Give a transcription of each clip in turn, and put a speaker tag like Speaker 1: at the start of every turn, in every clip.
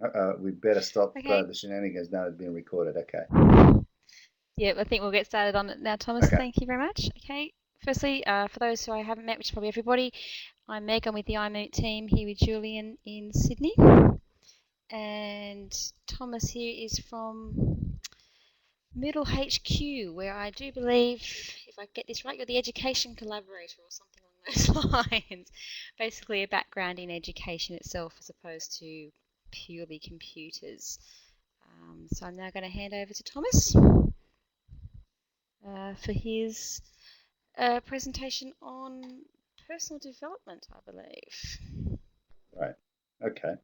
Speaker 1: Uh-huh. We better stop
Speaker 2: Okay.
Speaker 1: the shenanigans now it's being recorded. Okay.
Speaker 2: Yeah, I think we'll get started on it now, Thomas.
Speaker 1: Okay.
Speaker 2: Thank you very much. Okay. Firstly, for those who I haven't met, which is probably everybody, I'm Meg. I'm with the iMoot team here with Julian in Sydney. And Thomas here is from Moodle HQ, where I do believe, if I get this right, you're the education collaborator or something along those lines. Basically, a background in education itself as opposed to purely computers. So I'm now going to hand over to Thomas for his presentation on personal development, I believe.
Speaker 1: Right. Okay.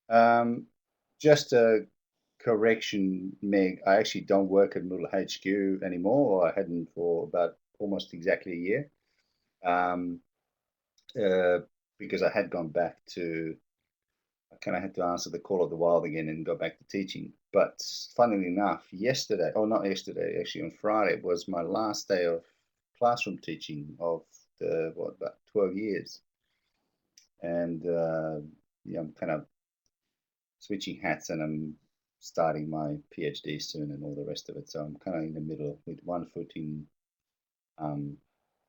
Speaker 1: Um, just a correction, Meg. I actually don't work at Moodle HQ anymore, or I hadn't for about almost exactly a year. Um, uh, because I had gone back to, I kind of had to answer the call of the wild again and go back to teaching. But funnily enough, yesterday, oh, not yesterday, actually on Friday, was my last day of classroom teaching of about 12 years. And yeah, I'm kind of switching hats and I'm starting my PhD soon and all the rest of it. So I'm kind of in the middle with one foot in um,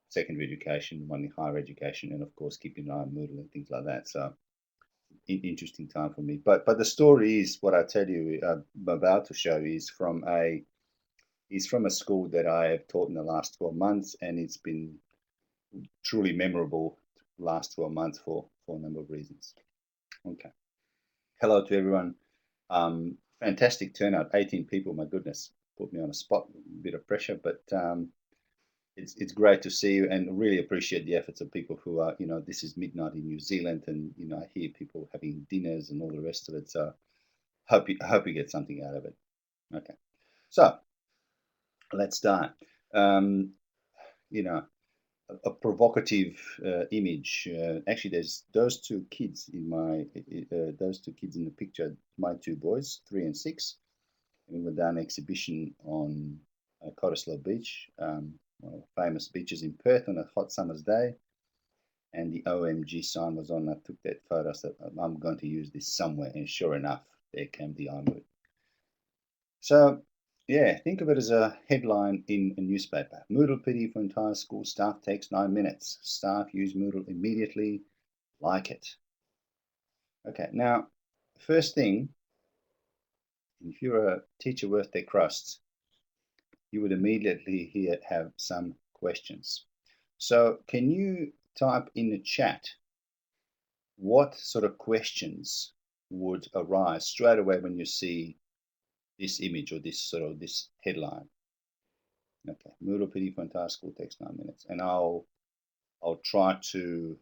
Speaker 1: secondary education, one in higher education, and of course keeping an eye on Moodle and things like that. So interesting time for me. But the story is what I tell you I'm about to show is from a school that I have taught in the last 12 months, and it's been truly memorable last 12 months for a number of reasons. Okay. Hello to everyone. Fantastic turnout, 18 people. My goodness, put me on a spot, a bit of pressure, but it's great to see you and really appreciate the efforts of people who are, this is midnight in New Zealand, and I hear people having dinners and all the rest of it. So hope you get something out of it. Okay, so let's start. Um, you know, a provocative image. Actually, there's those two kids in the picture. My two boys, 3 and 6. We were down an exhibition on Cottesloe Beach, one of the famous beaches in Perth on a hot summer's day. And the OMG sign was on. I took that photo. I said, I'm going to use this somewhere. And sure enough, there came the iMoot. So, yeah, think of it as a headline in a newspaper. Moodle pity for entire school staff takes 9 minutes. Staff use Moodle immediately. Like it. Okay, now, first thing, if you're a teacher worth their crust, you would immediately here have some questions. So can you type in the chat what sort of questions would arise straight away when you see this image or this headline? Okay, Moodle PD for entire school takes 9 minutes, and I'll try to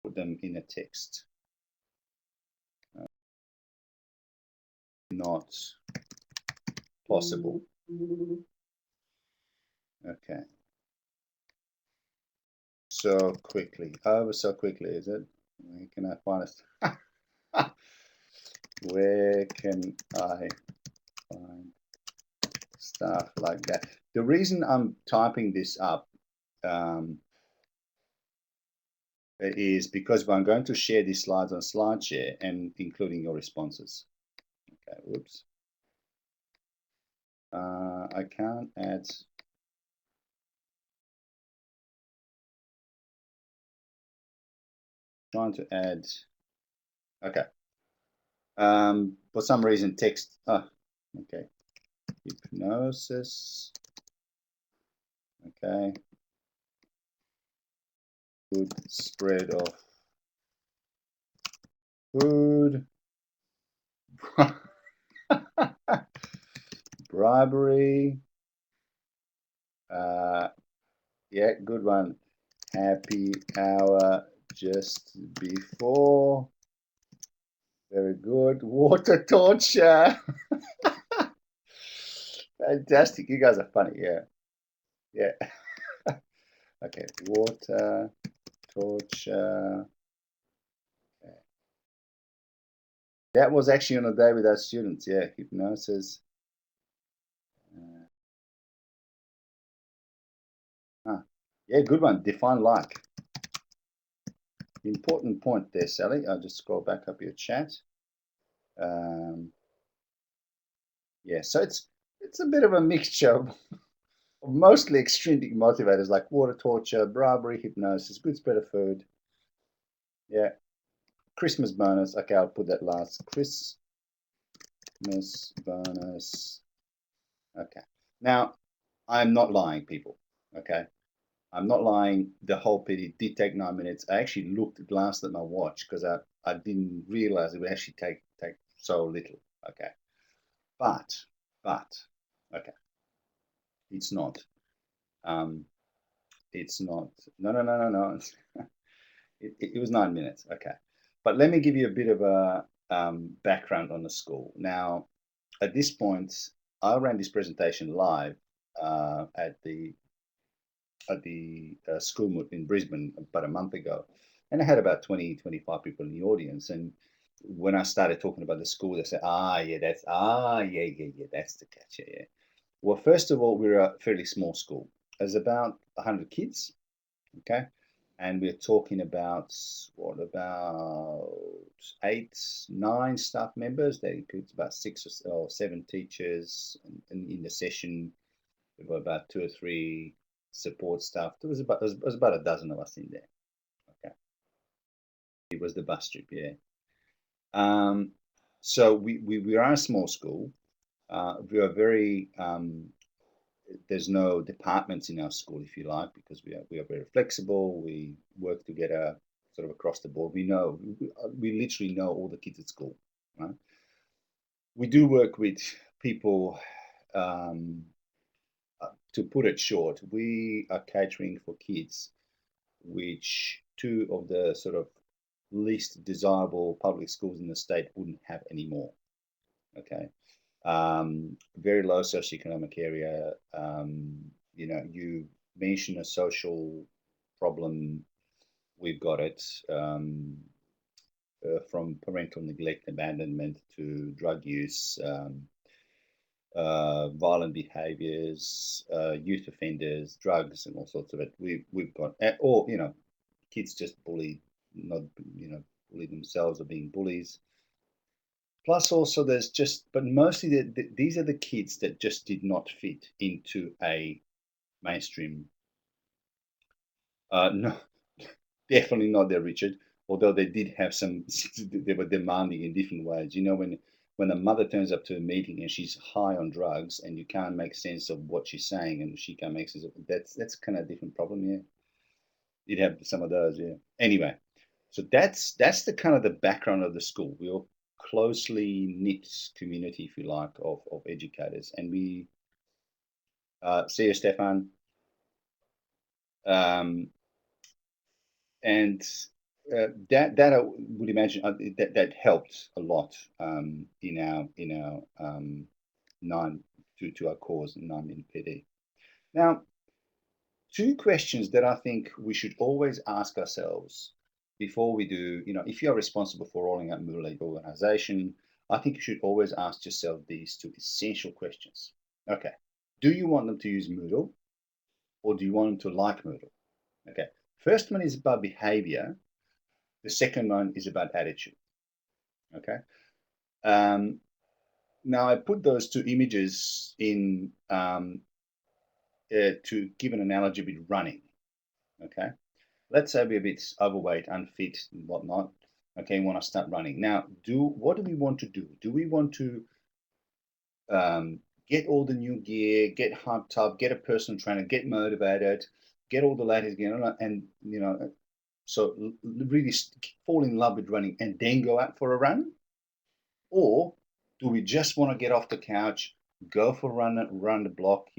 Speaker 1: put them in a text. Not possible. Okay. So quickly, so quickly, is it? Where can I find it? Where can I find stuff like that? The reason I'm typing this up is because I'm going to share these slides on SlideShare and including your responses. Okay, whoops. I can't add. Trying to add. Okay. For some reason, text. Okay. Hypnosis. Okay. Good spread of food. Bribery. Yeah, good one. Happy hour just before. Very good. Water torture. Fantastic. You guys are funny. Yeah. Yeah. Okay. Water torture. Okay. That was actually on a day with our students. Yeah. Hypnosis. Yeah, good one. Define like. important point there, Sally. I'll just scroll back up your chat. Yeah, so it's a bit of a mixture of mostly extrinsic motivators like water torture, bribery, hypnosis, good spread of food. Yeah, Christmas bonus. Okay, I'll put that last. Christmas bonus. Okay. Now, I'm not lying, people. Okay. I'm not lying. The whole PD did take 9 minutes. I actually glanced at my watch because I didn't realize it would actually take so little. Okay. But, okay, it's not. Um, it's not. No. It was 9 minutes. Okay. But let me give you a bit of a background on the school. Now, at this point, I ran this presentation live at the school moot in Brisbane about a month ago. And I had about 20, 25 people in the audience. And when I started talking about the school, they said, that's the catch. Yeah. Well, first of all, we're a fairly small school. There's about 100 kids, okay? And we're talking about, about 8, 9 staff members. That includes about 6 or 7 teachers. And in the session, we've got about 2 or 3 support staff. There was about a dozen of us in there. Okay, it was the bus trip, yeah. So we are a small school. We are very there's no departments in our school, if you like, because we are very flexible. We work together sort of across the board. We literally know all the kids at school, right? We do work with people. Um, to put it short, we are catering for kids, which 2 of the sort of least desirable public schools in the state wouldn't have anymore. Okay. Very low socioeconomic area. You mention a social problem, we've got it. From parental neglect, abandonment to drug use, violent behaviors, youth offenders, drugs, and all sorts of it. We've got, or kids just not bully themselves or being bullies. Plus, also there's but mostly these are the kids that just did not fit into a mainstream. No, definitely not there, Richard. Although they did have some, they were demanding in different ways. When a mother turns up to a meeting and she's high on drugs and you can't make sense of what she's saying and she can't make sense of that's kind of a different problem. Yeah, you'd have some of those. Yeah. Anyway, so that's the kind of the background of the school. We're a closely knit community, if you like, of educators, and we see you, Stefan. And that I would imagine that helped a lot in our 9 to our cause 9-minute PD. Now, 2 questions that I think we should always ask ourselves before we do, if you're responsible for rolling out Moodle at your organization, I think you should always ask yourself these 2 essential questions. Okay, do you want them to use Moodle or do you want them to like Moodle? Okay, first one is about behavior. The second one is about attitude. Okay. Now I put those 2 images in to give an analogy with running. Okay. Let's say we're a bit overweight, unfit, and whatnot. Okay, we want to start running. Now, what do we want to do? Do we want to get all the new gear, get hyped up, get a personal trainer, get motivated, get all the latest gear, and so really fall in love with running and then go out for a run? Or do we just want to get off the couch, go for a run the block,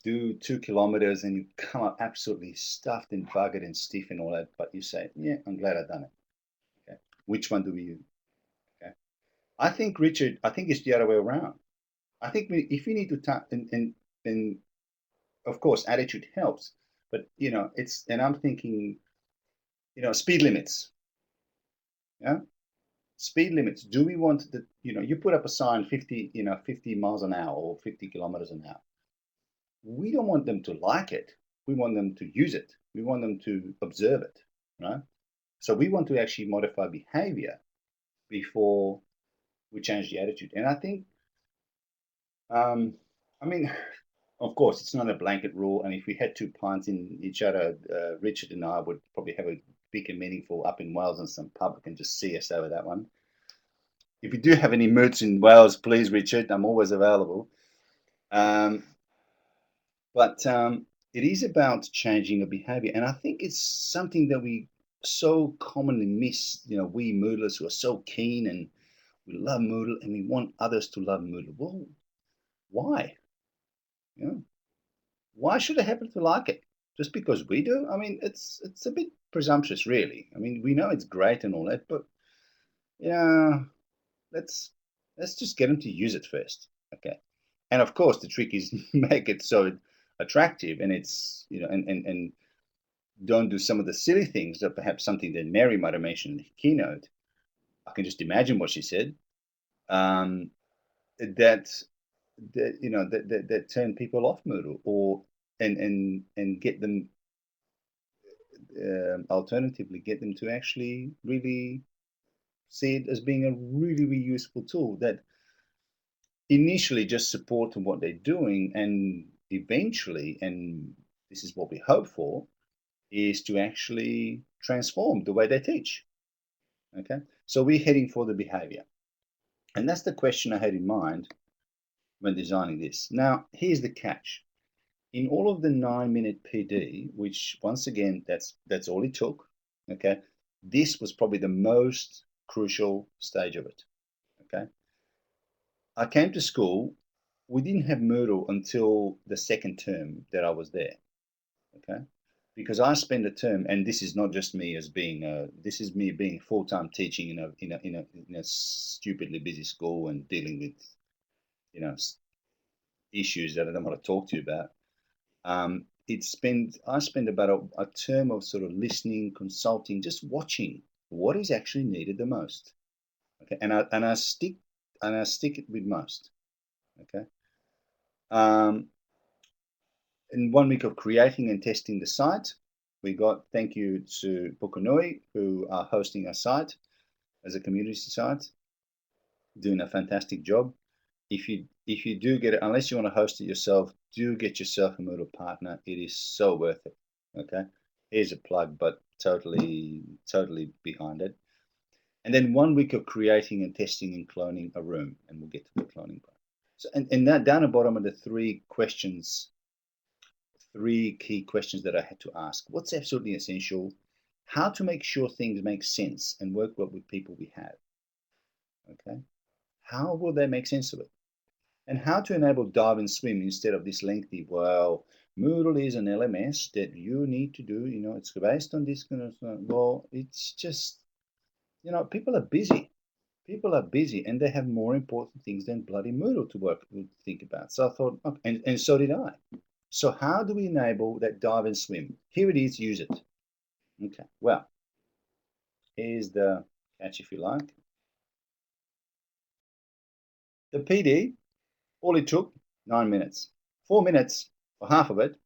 Speaker 1: do 2 kilometers and you come up absolutely stuffed and buggered and stiff and all that, but you say, yeah, I'm glad I've done it. Okay. Which one do we use? Okay. I think, Richard, it's the other way around. I think if we need to and of course attitude helps, but and I'm thinking, speed limits. Yeah. Speed limits. Do we want you put up a sign 50 miles an hour or 50 kilometers an hour. We don't want them to like it. We want them to use it. We want them to observe it, right? So we want to actually modify behavior before we change the attitude. And I think, I mean, of course, it's not a blanket rule. And if we had two pints in each other, Richard and I would probably have a big and meaningful up in Wales in some pub and just see us over that one. If you do have any moods in Wales, please, Richard, I'm always available. Um, but it is about changing a behavior. And I think it's something that we so commonly miss. We Moodlers who are so keen and we love Moodle and we want others to love Moodle. Well, why? You know, why should they happen to like it? Just because we do? I mean, it's a bit presumptuous, really. I mean, we know it's great and all that, but yeah, let's let's just get them to use it first. Okay. And of course, the trick is make it so attractive, and it's and don't do some of the silly things that perhaps something that Mary might have mentioned in the keynote. I can just imagine what she said. Um, that that turn people off Moodle, or and get them alternatively get them to actually really see it as being a really, really useful tool that initially just supporting what they're doing, and eventually, and this is what we hope for, is to actually transform the way they teach. Okay, so we're heading for the behavior, and that's the question I had in mind when designing this. Now, here's the catch. In all of the 9-minute PD, which once again, that's all it took. Okay, this was probably the most crucial stage of it. Okay, I came to school. We didn't have Moodle until the second term that I was there. Okay, because I spent a term, and this is not just me as being this is me being full-time teaching in a stupidly busy school and dealing with you know issues that I don't want to talk to you about. I spend about a term of sort of listening, consulting, just watching what is actually needed the most. Okay, and I stick it with most. Okay, um, in 1 week of creating and testing the site, we got thank you to Pukunui who are hosting our site as a community site, doing a fantastic job. If you do get it, unless you want to host it yourself, do get yourself a Moodle partner. It is so worth it. Okay, here's a plug, but totally behind it. And then 1 week of creating and testing and cloning a room, and we'll get to the cloning part. So, and that down the bottom are the three key questions that I had to ask. What's absolutely essential? How to make sure things make sense and work well with people we have. Okay, how will they make sense of it? And how to enable dive and swim instead of this lengthy, well, Moodle is an LMS that you need to do, it's based on this kind of, well, it's just, people are busy. People are busy and they have more important things than bloody Moodle to think about. So I thought, okay, and so did I. So how do we enable that dive and swim? Here it is, use it. Okay, well, here's the catch if you like. The PD, all it took, 9 minutes. 4 minutes, or half of it,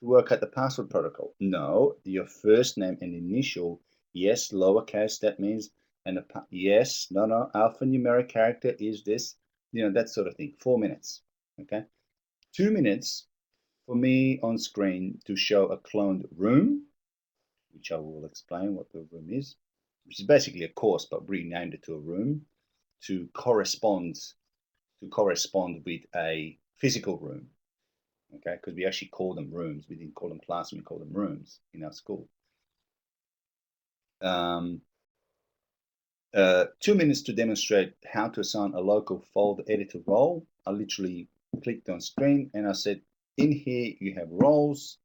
Speaker 1: to work out the password protocol. No, your first name and initial, yes, lowercase, that means, and yes, no, alphanumeric character is this, that sort of thing. 4 minutes, okay? 2 minutes for me on screen to show a cloned room, which I will explain what the room is, which is basically a course, but renamed it to a room to correspond with a physical room. Okay, because we actually call them rooms. We didn't call them classrooms, we call them rooms in our school. 2 minutes to demonstrate how to assign a local folder editor role. I literally clicked on screen and I said, in here you have roles,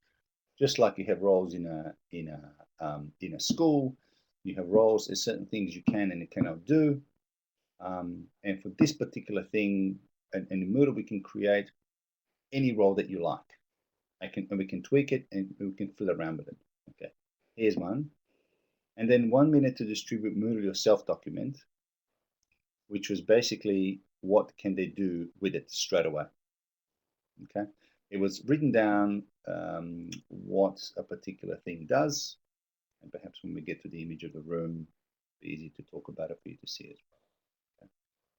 Speaker 1: just like you have roles in a school. You have roles. There's certain things you can and cannot do. And for this particular thing, and in Moodle, we can create any role that you like. And we can tweak it and we can fill around with it. Okay, here's one. And then 1 minute to distribute Moodle yourself document, which was basically what can they do with it straight away. Okay, it was written down what a particular thing does, And perhaps when we get to the image of the room, it'll be easy to talk about it for you to see as well. Okay.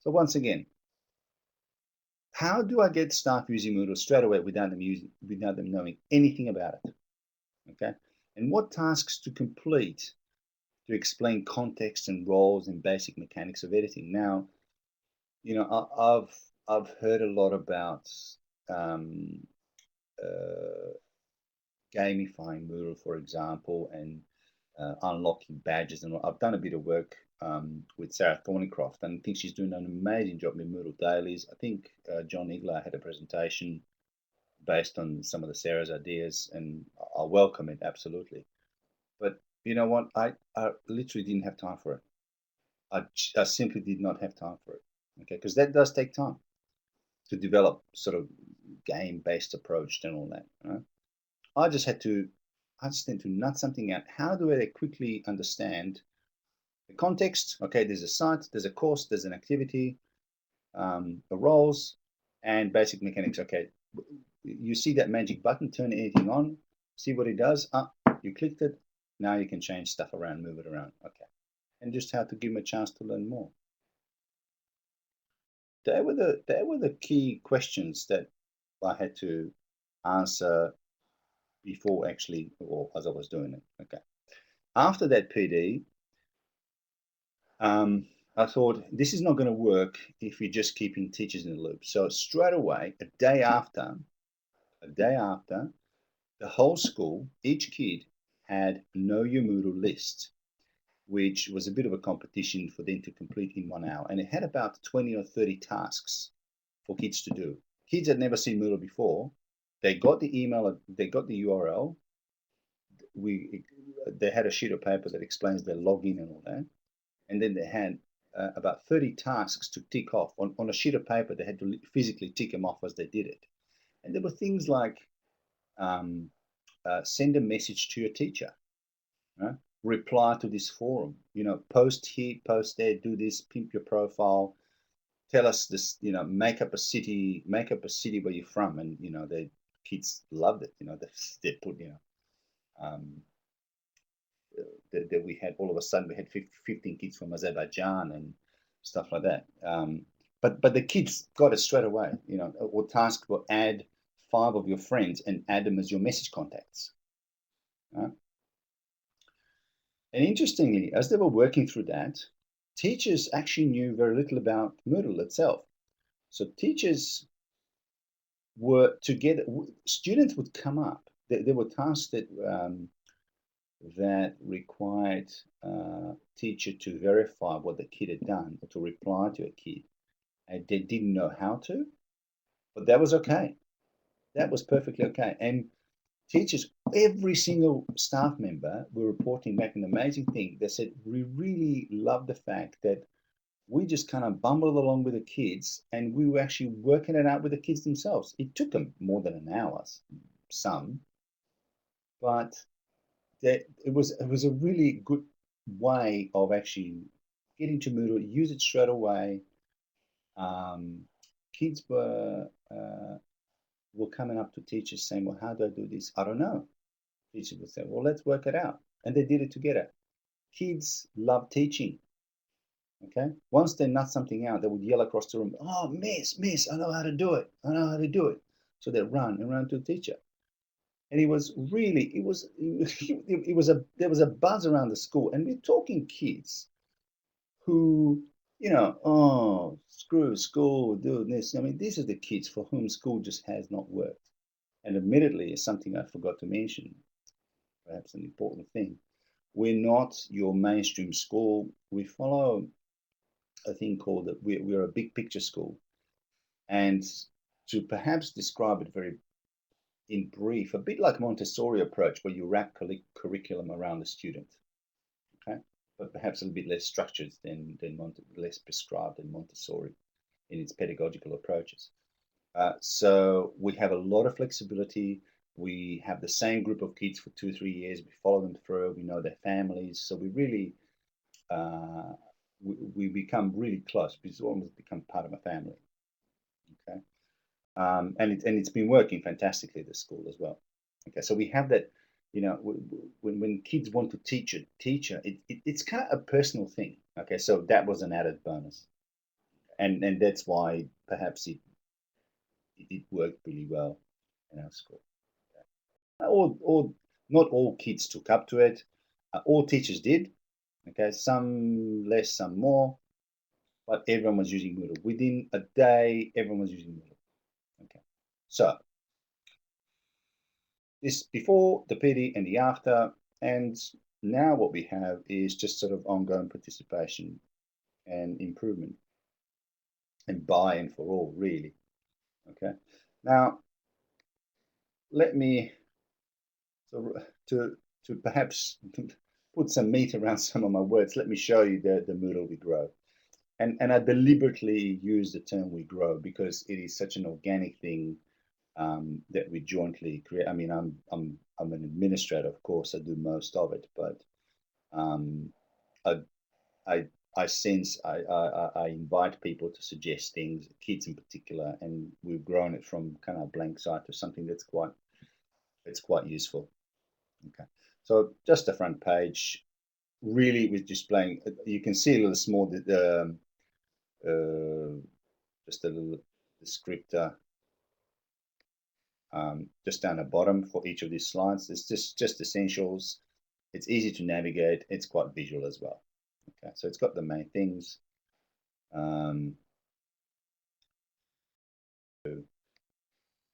Speaker 1: So once again, how do I get staff using Moodle straight away without them knowing anything about it? Okay. And what tasks to complete to explain context and roles and basic mechanics of editing? Now, I've heard a lot about um, uh, gamifying Moodle, for example, and unlocking badges. And I've done a bit of work with Sarah Thornycroft, and I think she's doing an amazing job with Moodle dailies. I think John Igler had a presentation based on some of the Sarah's ideas, and I welcome it absolutely. But you know what? I literally didn't have time for it. I simply did not have time for it. Okay, because that does take time to develop sort of game-based approach and all that. Right? I just had to, I just had to nut something out. How do I quickly understand the context? Okay, there's a site, there's a course, there's an activity, the roles, and basic mechanics. Okay, you see that magic button, turn anything on, see what it does. You clicked it. Now you can change stuff around, move it around. Okay, and just how to give them a chance to learn more. They were the key questions that I had to answer before actually, or as I was doing it. Okay. After that PD, I thought this is not going to work if you're just keeping teachers in the loop. So straight away, a day after, the whole school, each kid had Know Your Moodle list, which was a bit of a competition for them to complete in 1 hour. And it had about 20 or 30 tasks for kids to do. Kids had never seen Moodle before. They got the email, they got the URL. They had a sheet of paper that explains their login and all that. And then they had about 30 tasks to tick off on a sheet of paper. They had to physically tick them off as they did it. And there were things like um, send a message to your teacher, right? Reply to this forum, post here, post there, do this, pimp your profile, tell us this, make up a city where you're from. And, the kids loved it, they put, um, that we had all of a sudden we had 15 kids from Azerbaijan and stuff like that. But the kids got it straight away. Or task will add 5 of your friends and add them as your message contacts. Right? And interestingly, as they were working through that, teachers actually knew very little about Moodle itself. So teachers were together. Students would come up. There were tasks that required teacher to verify what the kid had done or to reply to a kid. And they didn't know how to, but that was okay. That was perfectly okay. And teachers, every single staff member were reporting back an amazing thing. They said, we really love the fact that we just kind of bumbled along with the kids and we were actually working it out with the kids themselves. It took them more than an hour, some, but it was a really good way of actually getting to Moodle, use it straight away. Kids were coming up to teachers saying, well, how do I do this? I don't know. Teachers would say, well, let's work it out. And they did it together. Kids love teaching. Okay. Once they nut something out, they would yell across the room, oh, miss, I know how to do it. I know how to do it. So they run and run to the teacher. And it was really, there was a buzz around the school. And we're talking kids who, oh, screw school, do this. I mean, these are the kids for whom school just has not worked. And admittedly, it's something I forgot to mention, perhaps an important thing. We're not your mainstream school. We follow a thing called that we're a big picture school. And to perhaps describe it very in brief, a bit like Montessori approach, where you wrap curriculum around the student, okay? But perhaps a little bit less structured than less prescribed than Montessori in its pedagogical approaches. So we have a lot of flexibility. We have the same group of kids for 2 or 3 years. We follow them through. We know their families. So we really we become really close. It's almost become part of a family. Okay, and it's been working fantastically at the school as well. Okay, so we have that when kids want to teach a teacher, it's kind of a personal thing. Okay, so that was an added bonus, and that's why perhaps it worked really well in our school. Or not all kids took up to it. All teachers did. Okay, some less, some more, but everyone was using Moodle. Within a day, everyone was using Moodle. Okay, so this before the PD and the after, and now what we have is just sort of ongoing participation and improvement and buy-in for all, really. Okay, now let me so to perhaps put some meat around some of my words. Let me show you the Moodle we grow. And I deliberately use the term we grow because it is such an organic thing that we jointly create. I mean, I'm an administrator, of course. I do most of it, but um, I, I I sense I invite people to suggest things, kids in particular, and we've grown it from kind of a blank site to something that's quite useful. Okay, so just the front page, really with displaying. You can see a little small just a little descriptor just down the bottom for each of these slides. It's just essentials. It's easy to navigate. It's quite visual as well. Okay, so it's got the main things to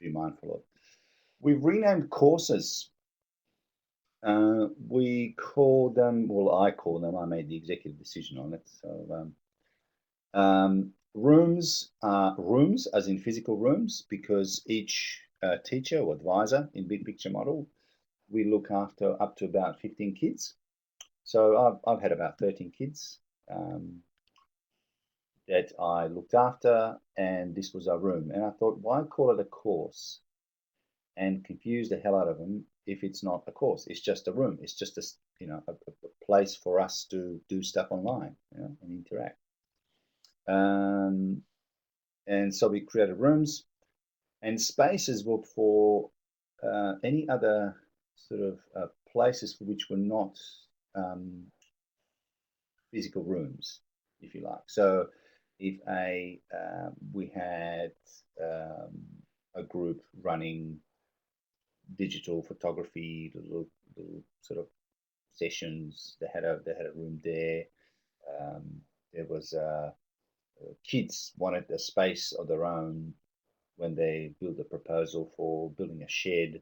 Speaker 1: be mindful of. We've renamed courses. We call them, well, I call them, I made the executive decision on it. So rooms are rooms, as in physical rooms, because each teacher or advisor in big picture model, we look after up to about 15 kids. So I've had about 13 kids that I looked after, and this was our room. And I thought, why call it a course and confuse the hell out of them if it's not a course? It's just a room. It's just a place for us to do stuff online, and interact. And so we created rooms and spaces were for any other sort of places for which were not physical rooms, if you like. So if we had a group running digital photography, little sort of sessions, they had a room there. There was kids wanted a space of their own when they built a proposal for building a shed.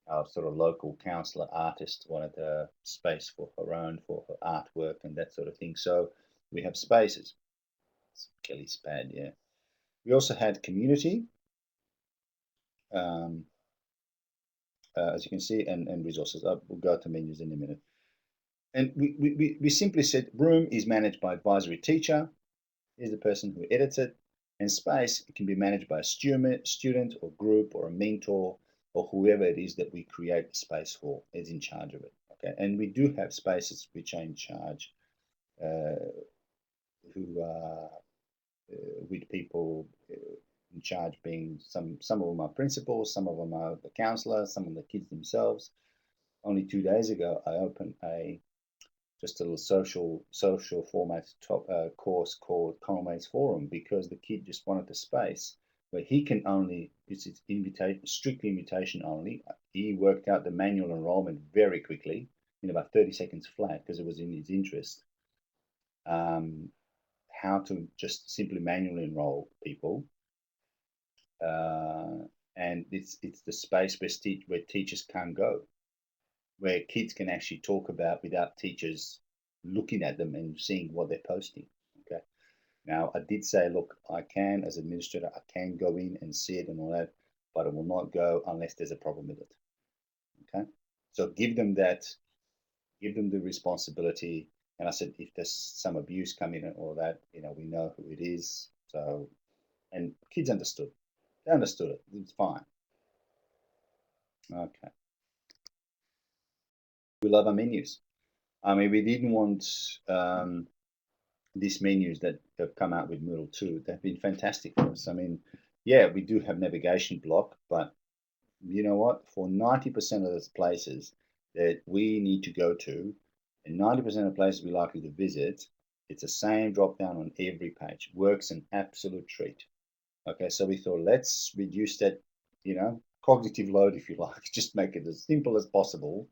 Speaker 1: Our sort of local councillor artist wanted a space for her own, for her artwork and that sort of thing. So we have spaces. It's Kelly's pad, yeah. We also had community, um, as you can see, and resources. We'll go to menus in a minute. And we simply said room is managed by advisory teacher. Here's the person who edits it. And space can be managed by a student or group or a mentor or whoever it is that we create the space for is in charge of it. Okay, and we do have spaces which are in charge, who are with people in charge being some of them are principals, some of them are the counselors, some of the kids themselves. Only 2 days ago, I opened just a little social format course called Tomaz Forum because the kid just wanted the space where he can only, it's strictly invitation only. He worked out the manual enrollment very quickly in about 30 seconds flat because it was in his interest. How to just simply manually enroll people. And it's the space where teachers can't go, where kids can actually talk about without teachers looking at them and seeing what they're posting. Okay. Now, I did say, look, I can, as administrator, I can go in and see it and all that, but I will not go unless there's a problem with it. Okay. So give them the responsibility. And I said, if there's some abuse coming and all that, we know who it is. So, and kids understood. They understood it. It's fine. Okay. We love our menus. I mean, we didn't want these menus that have come out with Moodle 2. They've been fantastic for us. I mean, yeah, we do have navigation block, but you know what? For 90% of those places that we need to go to, and 90% of places we're likely to visit, it's the same drop down on every page. Works an absolute treat. Okay, so we thought let's reduce that, cognitive load, if you like, just make it as simple as possible,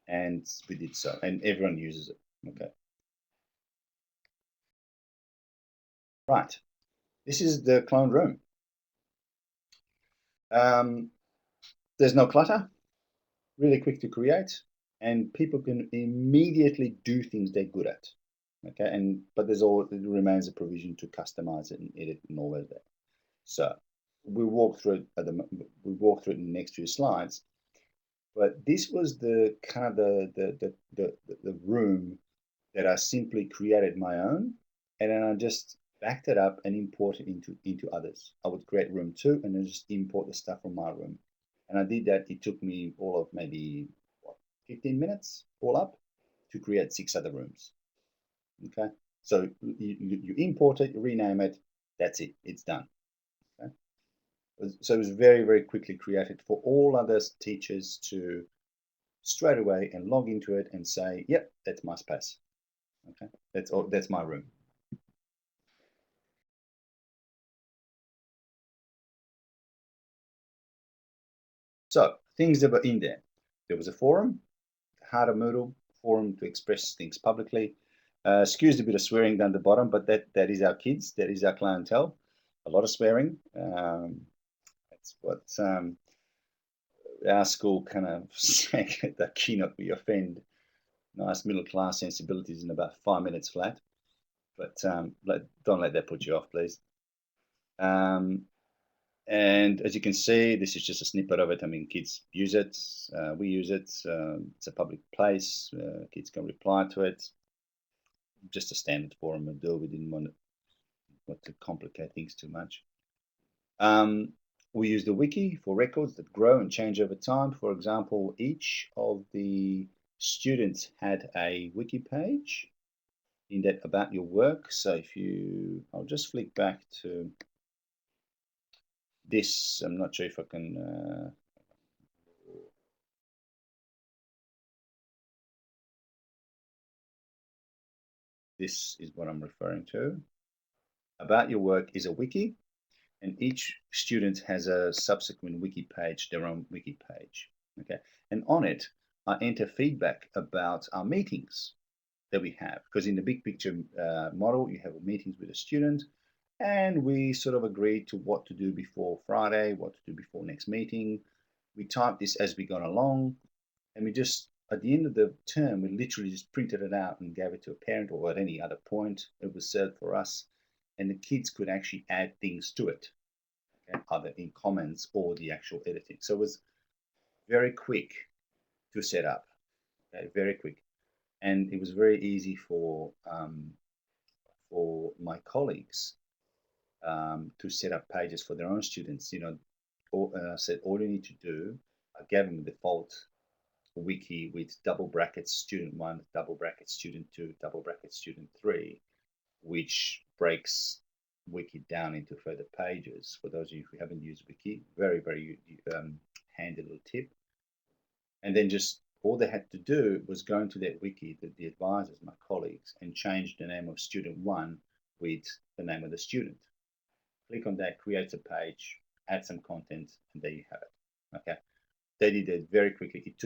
Speaker 1: and we did so, and everyone uses it. Okay, right. This is the clone room. Um, there's no clutter, really quick to create, and people can immediately do things they're good at. Okay, but it remains a provision to customize it and edit and all of that. So we walk through it in the next few slides. But this was the kind of the room that I simply created my own, and then I just backed it up and imported into others. I would create room two and then just import the stuff from my room. And I did that. It took me all of maybe what, 15 minutes all up to create 6 other rooms. Okay. So you import it, you rename it, that's it, it's done. Okay? So it was very, very quickly created for all other teachers to straight away and log into it and say, yep, that's my space. Okay, that's my room. So things that were in there. There was a forum, how to Moodle forum to express things publicly. Excuse a bit of swearing down the bottom, but that is our kids, that is our clientele. A lot of swearing. That's what our school kind of sang at the keynote. We offend nice middle class sensibilities in about 5 minutes flat. But don't let that put you off, please. And as you can see, this is just a snippet of it. I mean, kids use it. We use it. It's a public place. Kids can reply to it. Just a standard forum and do. We didn't want to complicate things too much. We use the wiki for records that grow and change over time. For example, each of the students had a wiki page in that about your work. So I'll just flick back to this. I'm not sure if I can. This is what I'm referring to. About your work is a wiki, and each student has a subsequent wiki page, their own wiki page. Okay, and on it, I enter feedback about our meetings that we have, because in the big picture model, you have meetings with a student, and we sort of agree to what to do before Friday, what to do before next meeting. We type this as we go along, and we just at the end of the term, we literally just printed it out and gave it to a parent, or at any other point it was served for us, and the kids could actually add things to it, okay, either in comments or the actual editing. So it was very quick to set up, okay, very quick, and it was very easy for my colleagues to set up pages for their own students. I said all you need to do. I gave them the default wiki with double brackets student one, double brackets student two, double brackets student three, which breaks wiki down into further pages. For those of you who haven't used wiki, very, very handy little tip. And then just all they had to do was go into that wiki, the advisors, my colleagues, and change the name of student one with the name of the student. Click on that, creates a page, add some content, and there you have it. Okay. They did it very quickly. It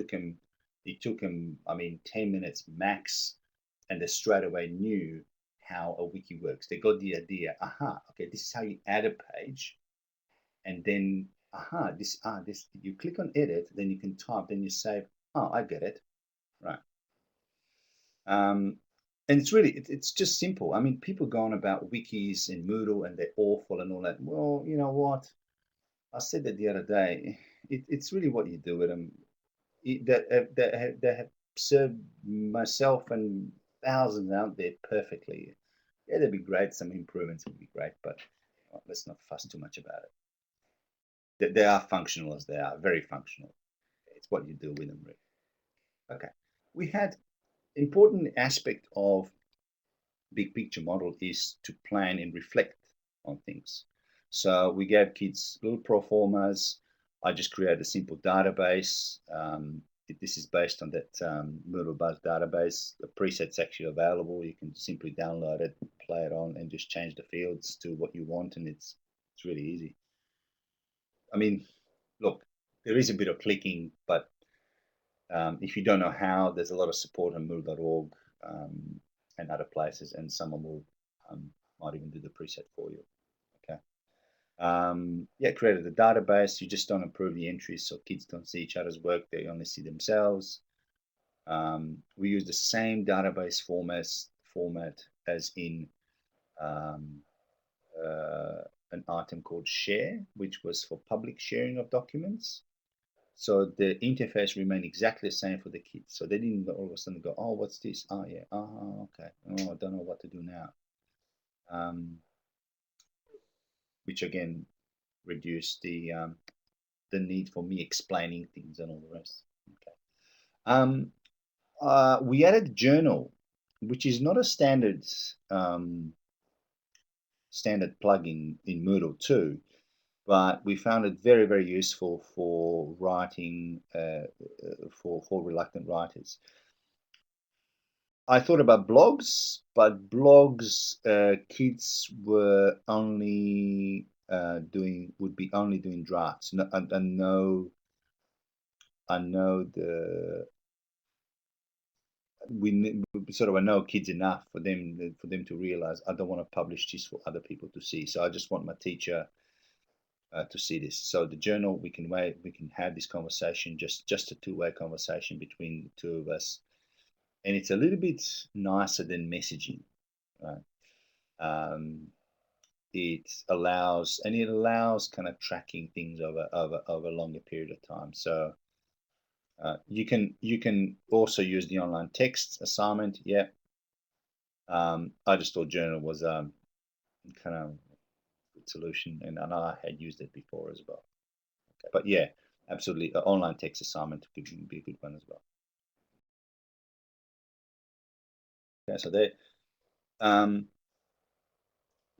Speaker 1: took them, I mean, 10 minutes max, and they straight away knew how a wiki works. They got the idea, okay, this is how you add a page, and then, this, you click on edit, then you can type, then you save, I get it, right. And it's just simple. I mean, people go on about wikis and Moodle and they're awful and all that. Well, you know what? I said that the other day. It's really what you do with them. That have served myself and thousands out there perfectly. Yeah, they'd be great. Some improvements would be great, but let's not fuss too much about it. They are functional as they are, very functional. It's what you do with them, really. Okay. We had important aspect of big picture model is to plan and reflect on things. So we gave kids little pro formas. I just created a simple database. This is based on that Moodle Buzz database. The preset's actually available. You can simply download it, play it on, and just change the fields to what you want, and it's really easy. I mean, look, there is a bit of clicking, but if you don't know how, there's a lot of support on Moodle.org and other places, and someone will might even do the preset for you. Okay. Yeah, created a database. You just don't approve the entries, so kids don't see each other's work; they only see themselves. We use the same database format as in um, an item called Share, which was for public sharing of documents. So the interface remained exactly the same for the kids. So they didn't all of a sudden go, "Oh, what's this? Oh, yeah. Oh, okay. Oh, I don't know what to do now." Which again reduced the need for me explaining things and all the rest. Okay. We added journal, which is not a standard plugin in Moodle 2, but we found it very, very useful for writing for reluctant writers. I thought about blogs, but blogs kids were only would be only doing drafts. No, I know we sort of I know kids enough for them to realize I don't want to publish this for other people to see. So I just want my teacher to see this. So the journal we can have this conversation, just a two-way conversation between the two of us, and it's a little bit nicer than messaging, right? It allows kind of tracking things over a longer period of time. So you can also use the online text assignment. Yeah. I just thought journal was kind of a good solution, and I had used it before as well. Okay. But yeah, absolutely, an online text assignment could be a good one as well. Okay, so there.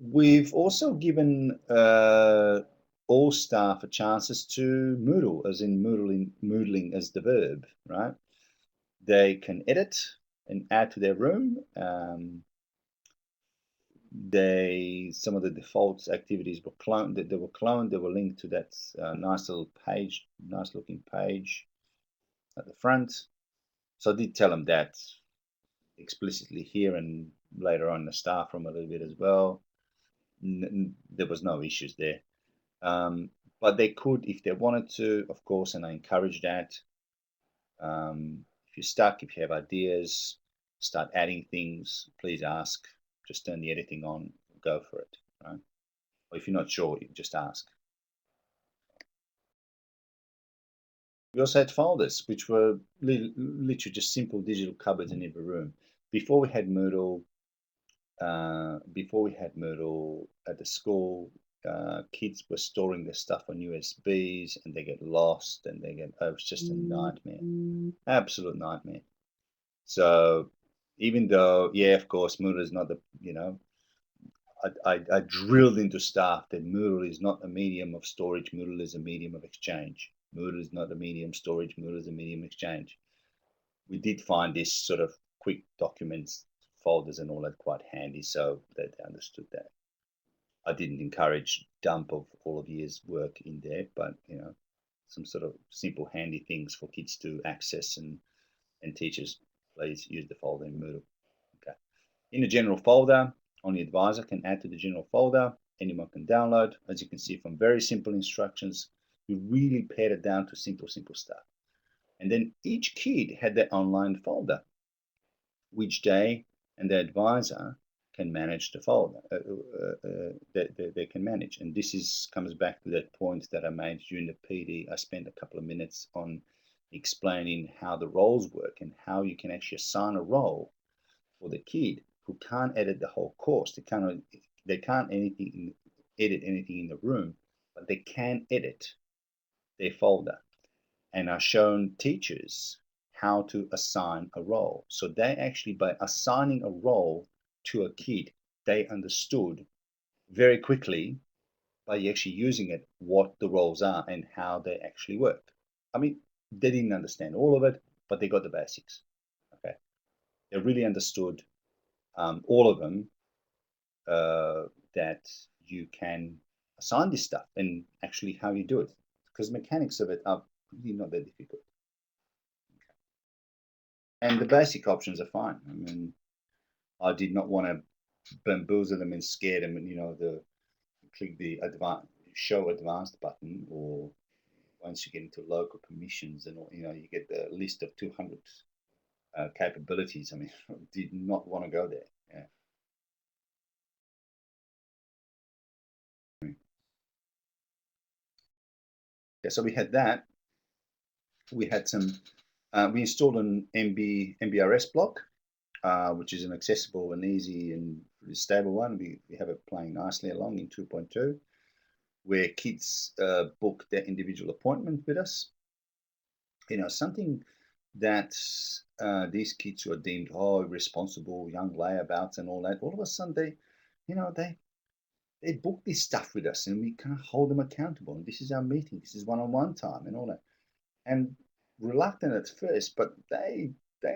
Speaker 1: We've also given all staff a chances to Moodle, as in moodling as the verb, right? They can edit and add to their room. Some of the default activities were cloned. They were cloned. They were linked to that nice looking page at the front. So I did tell them that explicitly here and later on in the staff room a little bit as well. There was no issues there. But they could, if they wanted to, of course, and I encourage that. If you're stuck, if you have ideas, start adding things, please ask. Just turn the editing on, go for it, right? Or if you're not sure, you just ask. We also had folders, which were literally just simple digital cupboards in every room. Before we had Moodle, at the school, kids were storing their stuff on USBs and they get lost and it was just a nightmare, absolute nightmare. So even though, yeah, of course, Moodle is not I drilled into staff that Moodle is not a medium of storage. Moodle is a medium of exchange. Moodle is not a medium storage. Moodle is a medium exchange. We did find this sort of quick documents, folders, and all that quite handy, so that they understood that. I didn't encourage dump of all of year's work in there, but some sort of simple handy things for kids to access and teachers, please use the folder in Moodle. Okay. In the general folder, only advisor can add to the general folder. Anyone can download. As you can see from very simple instructions, we really pared it down to simple stuff. And then each kid had their online folder, which they and the advisor can manage the folder that they can manage. And this comes back to that point that I made during the PD. I spent a couple of minutes on explaining how the roles work and how you can actually assign a role for the kid who can't edit the whole course. They can't edit anything in the room, but they can edit their folder. And I've shown teachers how to assign a role. So they actually, by assigning a role to a kid, they understood very quickly by actually using it, what the roles are and how they actually work. I mean, they didn't understand all of it, but they got the basics. Okay, they really understood all of them, that you can assign this stuff and actually how you do it, because the mechanics of it are really not that difficult. And the basic options are fine. I mean, I did not want to bamboozle them and scare them, and click the show advanced button, or once you get into local permissions and all, you get the list of 200 capabilities. I mean, did not want to go there. Yeah. Yeah, so we had that. We had some. We installed an MBRS block, which is an accessible and easy and stable one. We have it playing nicely along in 2.2, where kids book their individual appointment with us. Something that these kids who are deemed irresponsible young layabouts and all that, all of a sudden they book this stuff with us, and we kind of hold them accountable. And this is our meeting. This is one-on-one time and all that. And reluctant at first, but they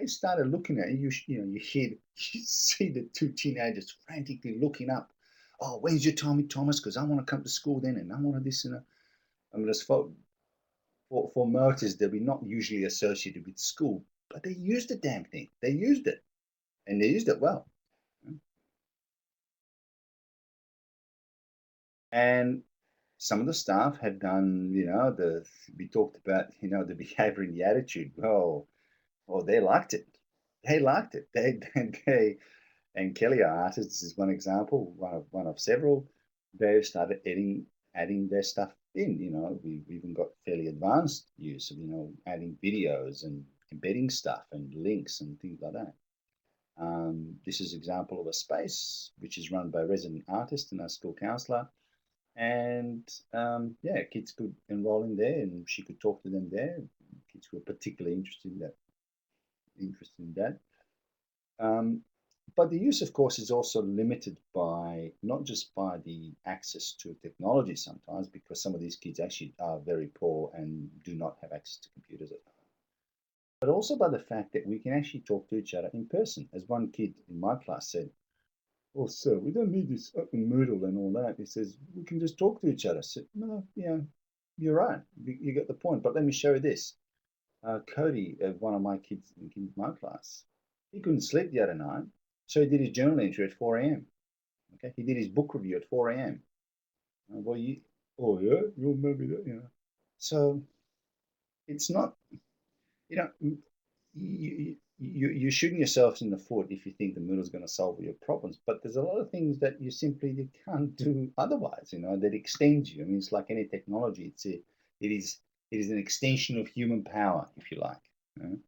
Speaker 1: started looking at you. You see the two teenagers frantically looking up. Oh, when's your time with Thomas? Because I want to come to school then, and I want to this and that. I mean, as for motors that we're not usually associated with school, but they used the damn thing. They used it, and they used it well. And some of the staff had done, we talked about, the behavior and the attitude. Well, they liked it. They liked it. They and Kelly, our artist, this is one example, one of several. They've started adding their stuff in. We've even got fairly advanced use of adding videos and embedding stuff and links and things like that. This is an example of a space which is run by a resident artist and a school counsellor, and yeah, kids could enroll in there, and she could talk to them there. Kids who are particularly interested in that. Um, but the use, of course, is also limited by not just by the access to technology sometimes, because some of these kids actually are very poor and do not have access to computers at home, but also by the fact that we can actually talk to each other in person. As one kid in my class said, "Oh, sir, we don't need this open Moodle and all that." He says, "We can just talk to each other." I said, "No, yeah, you're right. You get the point. But let me show you this." Cody, one of my kids in my class, he couldn't sleep the other night, so he did his journal entry at 4 a.m. Okay, he did his book review at 4 a.m. Well, oh yeah, you remember that. So it's not, you know, you're shooting yourselves in the foot if you think the Moodle is going to solve all your problems. But there's a lot of things that you can't do otherwise. That extends you. I mean, it's like any technology. It is an extension of human power, if you like. I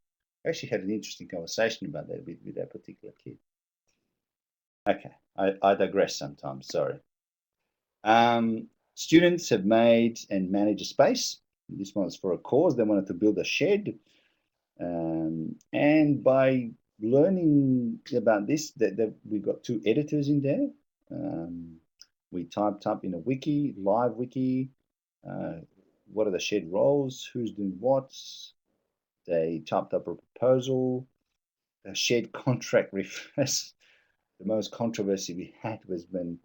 Speaker 1: actually had an interesting conversation about that with that particular kid. Okay, I digress sometimes. Sorry. Students have made and manage a space. This one's for a cause. They wanted to build a shed. And by learning about this, that we got two editors in there. We typed up in a wiki, live wiki, what are the shed roles, who's doing what. They typed up a proposal. The shed contract refers. The most controversy we had was when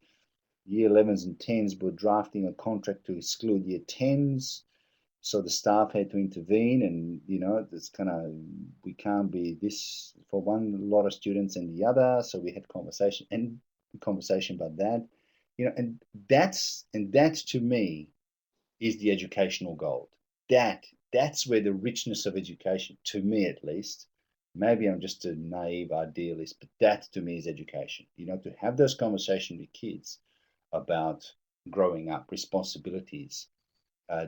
Speaker 1: year 11s and 10s were drafting a contract to exclude year 10s. So the staff had to intervene, and it's kind of, we can't be this for one lot of students and the other. So we had conversation about that, and that to me is the educational gold. That's where the richness of education, to me at least, maybe I'm just a naive idealist, but that to me is education. To have those conversations with kids about growing up, responsibilities,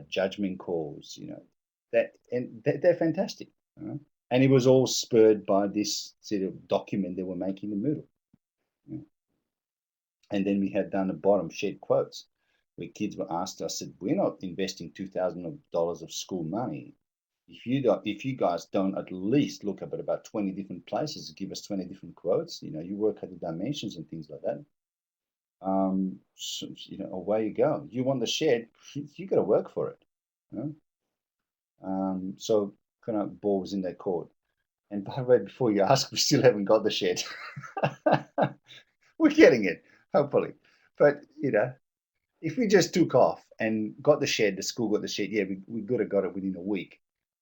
Speaker 1: judgment calls, they're fantastic. And it was all spurred by this sort of document they were making in Moodle. And then we had down the bottom shared quotes where kids were asked. I said, "We're not investing $2,000 of school money. If you guys don't at least look up at about 20 different places to give us 20 different quotes, you work out the dimensions and things like that." So, away you go. You want the shed, you got to work for it. You know? So kind of ball was in their court. And by the way, before you ask, we still haven't got the shed. We're getting it, hopefully. But if we just took off and got the shed, the school got the shed, yeah, we could have got it within a week.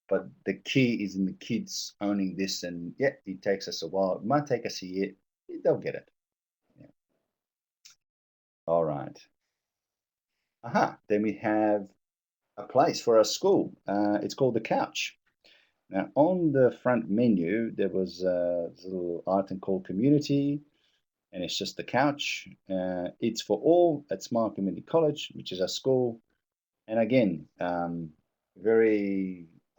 Speaker 1: But the key is in the kids owning this, and yeah, it takes us a while. It might take us a year. They'll get it. Yeah. All right. Aha. Then we have a place for our school. It's called the couch. Now, on the front menu, there was a little item called community, and it's just the couch. It's for all at Smile Community College, which is our school. And again,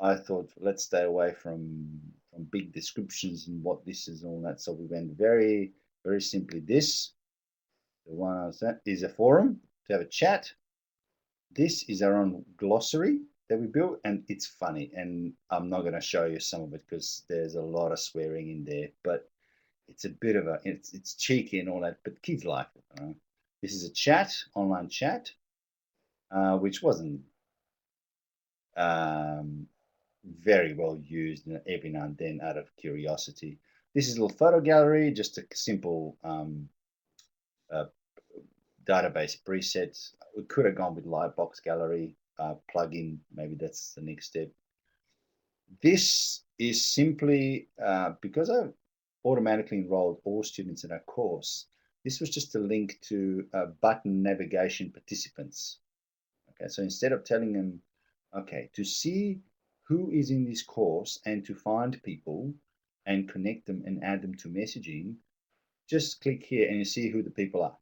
Speaker 1: I thought, let's stay away from big descriptions and what this is and all that. So we went very, very simply this. The one that is a forum to have a chat. This is our own glossary that we built, and it's funny. And I'm not going to show you some of it because there's a lot of swearing in there, but it's a bit of it's cheeky and all that, but kids like it. This is a chat, online chat, which wasn't very well used every now and then out of curiosity. This is a little photo gallery, just a simple uh, database presets. We could have gone with Lightbox Gallery plugin. Maybe that's the next step. This is simply because I've automatically enrolled all students in our course. This was just a link to button navigation participants. Okay, so instead of telling them, okay, to see who is in this course and to find people and connect them and add them to messaging, just click here and you see who the people are.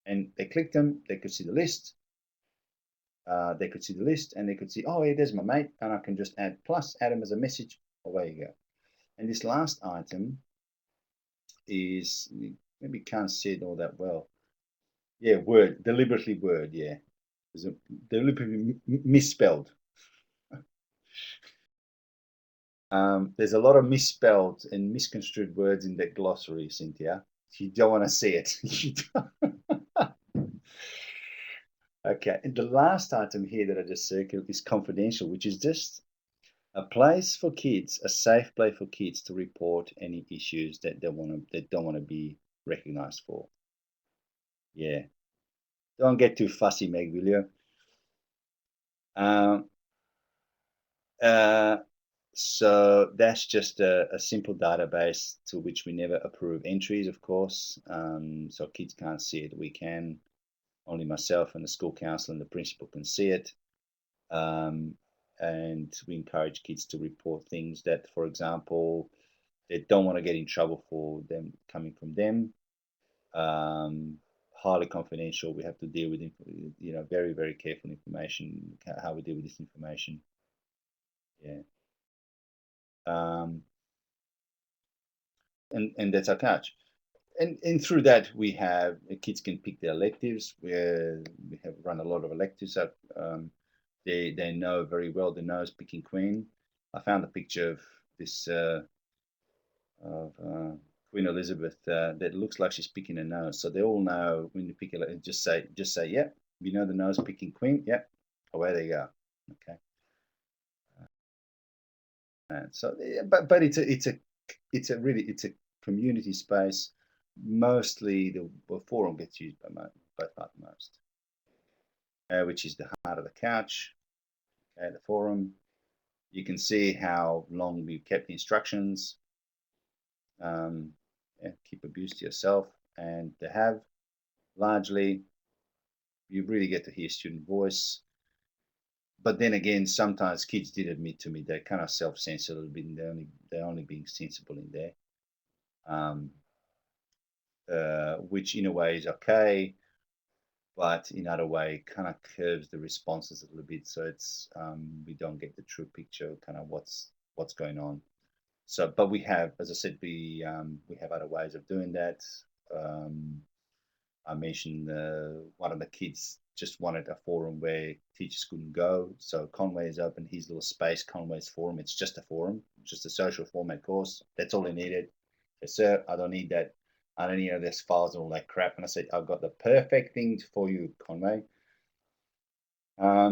Speaker 1: And they click them, they could see the list. They could see the list and they could see, oh, yeah, there's my mate, and I can just add plus, add them as a message. Away you go. And this last item is maybe can't see it all that well. Yeah, word, deliberately word, yeah. There's a deliberately misspelled. There's a lot of misspelled and misconstrued words in that glossary, Cynthia. You don't want to see it. Okay, and the last item here that I just circled is confidential, which is just a place for kids, a safe place for kids to report any issues that they don't want to be recognized for. Yeah, don't get too fussy, Meg, will you? Um, uh, so that's just a simple database to which we never approve entries, of course. So kids can't see it. We can. Only myself and the school counselor and the principal can see it. And we encourage kids to report things that, for example, they don't want to get in trouble for them coming from them. Highly confidential. We have to deal with, very, very careful information, how we deal with this information. Yeah. And that's our couch. And through that, we have kids can pick their electives. We have run a lot of electives up. They know very well the nose picking queen. I found a picture of this of Queen Elizabeth that looks like she's picking a nose. So they all know when you pick it, just say, yeah, you know the nose picking queen, yeah, away they go. Okay. And so, yeah, but it's a community space. Mostly the forum gets used by far the most, which is the heart of the couch. Okay, the forum. You can see how long we've kept the instructions. Yeah, keep abuse to yourself, and to have largely, you really get to hear student voice. But then again, sometimes kids did admit to me they're kind of self-censor a little bit. They're only being sensible in there, which in a way is okay, but in other way kind of curves the responses a little bit. So it's we don't get the true picture, kind of what's going on. So, but we have, as I said, we have other ways of doing that. I mentioned one of the kids just wanted a forum where teachers couldn't go. So Conway has opened his little space, Conway's forum. It's just a forum, just a social format course. That's all he needed. Yes, sir, I don't need that. I don't need all this files and all that crap. And I said, I've got the perfect thing for you, Conway. Yeah,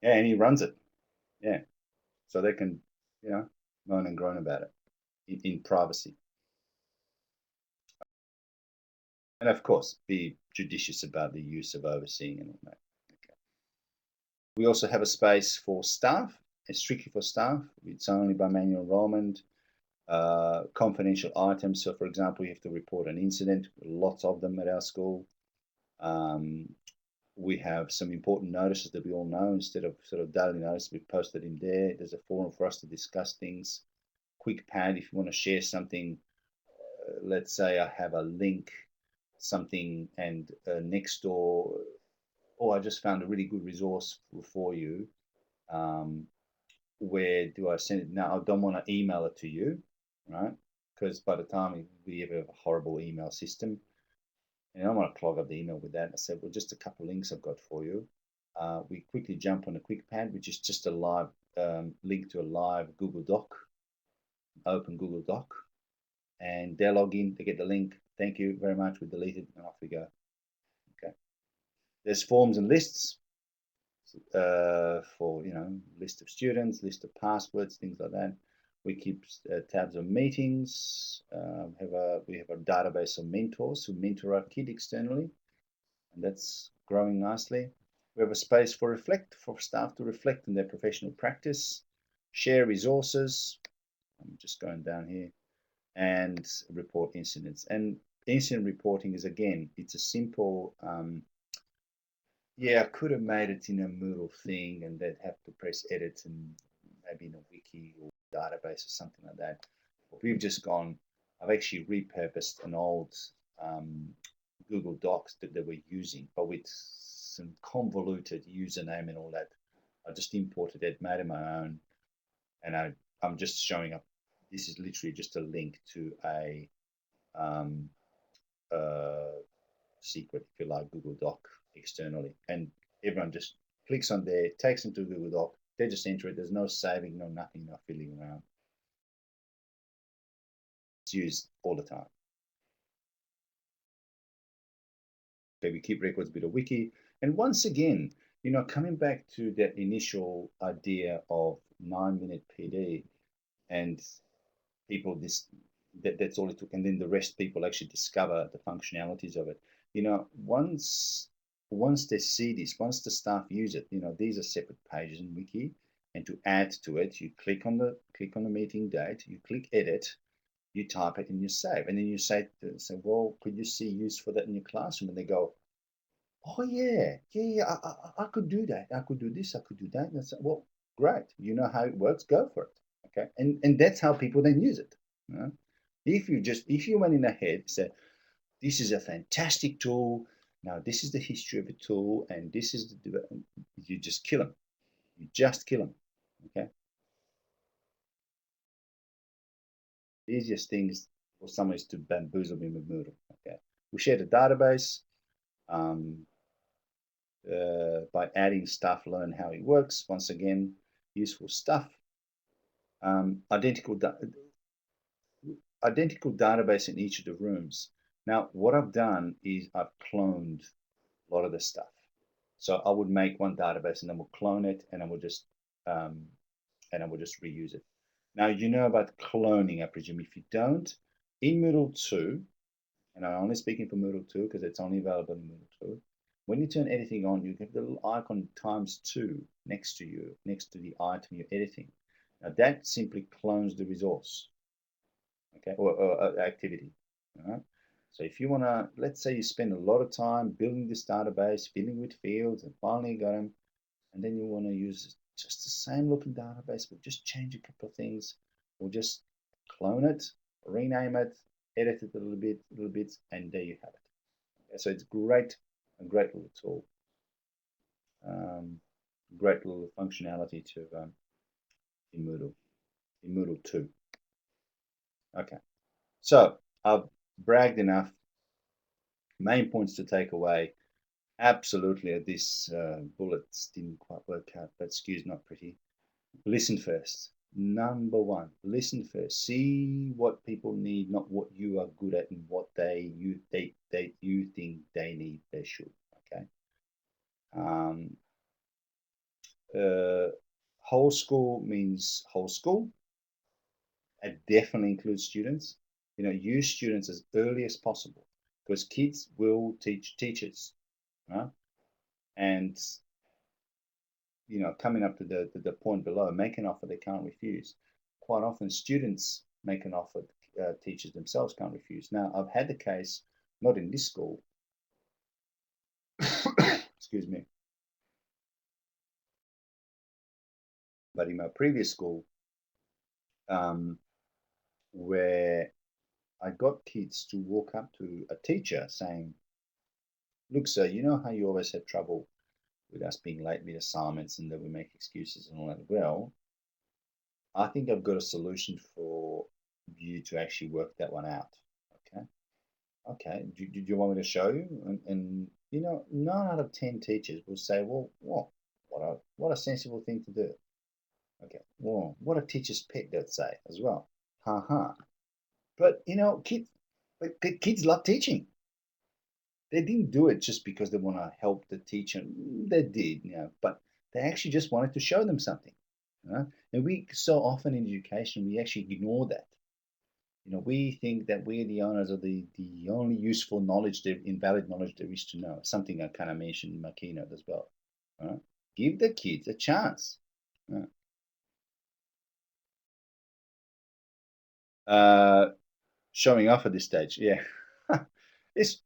Speaker 1: and he runs it. Yeah. So they can, moan and groan about it in privacy. And of course, be judicious about the use of overseeing and all that. Okay. We also have a space for staff. It's strictly for staff. It's only by manual enrollment. Confidential items. So, for example, you have to report an incident. Lots of them at our school. We have some important notices that we all know. Instead of sort of daily notice, we've posted in there. There's a forum for us to discuss things. Quick pad if you want to share something. Let's say I have a link, something, and next door, oh, I just found a really good resource for you. Where do I send it? Now, I don't want to email it to you, right? Because by the time we have a horrible email system, and I don't want to clog up the email with that. I said, well, just a couple of links I've got for you. We quickly jump on a quick pad, which is just a live link to a live Google Doc, open Google Doc, and they log in, they get the link. Thank you very much. We delete it, and off we go. Okay. There's forms and lists for list of students, list of passwords, things like that. We keep tabs of meetings. We have a database of mentors who mentor our kid externally, and that's growing nicely. We have a space for staff to reflect on their professional practice, share resources. I'm just going down here, and report incidents. And incident reporting is, again, it's a simple, yeah, I could have made it in a Moodle thing and they'd have to press edit and maybe in a wiki or database or something like that. But we've just gone, I've actually repurposed an old Google Docs that they were using, but with some convoluted username and all that. I just imported it, made it my own, and I'm just showing up. This is literally just a link to a secret, if you like, Google Doc externally, and everyone just clicks on there, takes them to Google Doc. They just enter it. There's no saving, no nothing, no fiddling around. It's used all the time. Okay, we keep records, bit of wiki, and once again, coming back to that initial idea of 9-minute PD, and people that's all it took, and then the rest people actually discover the functionalities of it. Once they see this, once the staff use it, these are separate pages in wiki, and to add to it, you click on the meeting date, you click edit, you type it, and you save, and then you say, well, could you see use for that in your classroom? And they go, oh yeah, I could do that, I could do this, I could do that. And I say, well, great, you know how it works, go for it. Okay, and that's how people then use it. If you went in ahead, said, this is a fantastic tool, now this is the history of the tool, and this is you just kill them. You just kill them. Okay. The easiest thing is for someone is to bamboozle me with Moodle. Okay. We share the database. By adding stuff, learn how it works. Once again, useful stuff. Identical database in each of the rooms. Now, what I've done is I've cloned a lot of the stuff. So I would make one database and then we'll clone it, and then we'll just reuse it. Now, you know about cloning, I presume. If you don't, in Moodle 2, and I'm only speaking for Moodle 2 because it's only available in Moodle 2, when you turn editing on, you get the little icon ×2 next to you, next to the item you're editing. Now, that simply clones the resource, okay, or activity. All right. So if you want to, let's say you spend a lot of time building this database, filling with fields, and finally got them, and then you want to use just the same looking database, but just change a couple of things, or just clone it, rename it, edit it a little bit, and there you have it. Okay, so it's great, a great little tool, great little functionality to in Moodle 2. Okay, so I've bragged enough. Main points to take away. Absolutely, this bullets didn't quite work out, but excuse not pretty. Listen first. Number one, listen first. See what people need, not what you are good at and what you think they need, they should. Okay. Um, uh, whole school means whole school. It definitely includes students. Use students as early as possible because kids will teach teachers, right? And coming up to the point below, make an offer they can't refuse. Quite often, students make an offer teachers themselves can't refuse. Now, I've had the case, not in this school, excuse me, but in my previous school, um, where I got kids to walk up to a teacher saying, "Look, sir, you know how you always had trouble with us being late with assignments and that we make excuses and all that? Well, I think I've got a solution for you to actually work that one out." Okay. Okay, do you want me to show you? And 9 out of 10 teachers will say, well, what a sensible thing to do. Okay, well, what a teacher's pet, they'd say as well. Ha ha. But kids love teaching. They didn't do it just because they want to help the teacher. They did, but they actually just wanted to show them something. And we so often in education we actually ignore that. We think that we're the owners of the only useful knowledge, the invalid knowledge there is to know. Something I kind of mentioned in my keynote as well. Right? Give the kids a chance. Right? Uh, Showing off at this stage, yeah. it's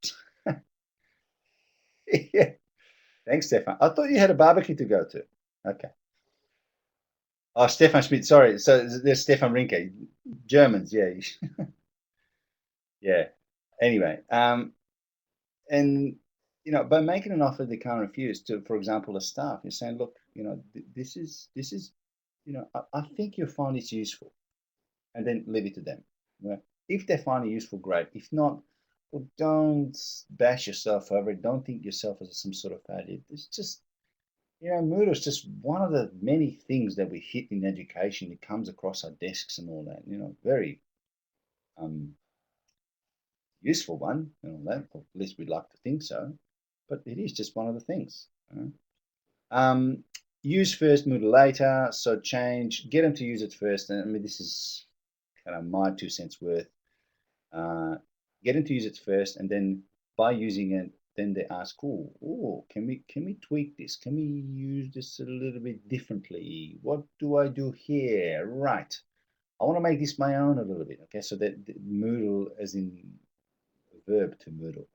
Speaker 1: yeah. Thanks, Stefan. I thought you had a barbecue to go to. Okay. Oh, Stefan Schmidt. Sorry. So there's Stefan Rinke. Germans, yeah, yeah. Anyway, and by making an offer they can't refuse to, for example, a staff, you're saying, look, this is I think you'll find this useful, and then leave it to them. If they find it useful, great. If not, well, don't bash yourself over it. Don't think yourself as some sort of failure. It's just murder is just one of the many things that we hit in education. It comes across our desks and all that. Very um useful one and all that, or at least we'd like to think so. But it is just one of the things. Um, Use first, move later. So change, get them to use it first. And I mean, this is kind of my 2 cents worth. Uh, get them to use it first, and then by using it, then they ask, "Oh, can we tweak this? Can we use this a little bit differently? What do I do here? Right. I want to make this my own a little bit." Okay, so that Moodle, as in verb to Moodle.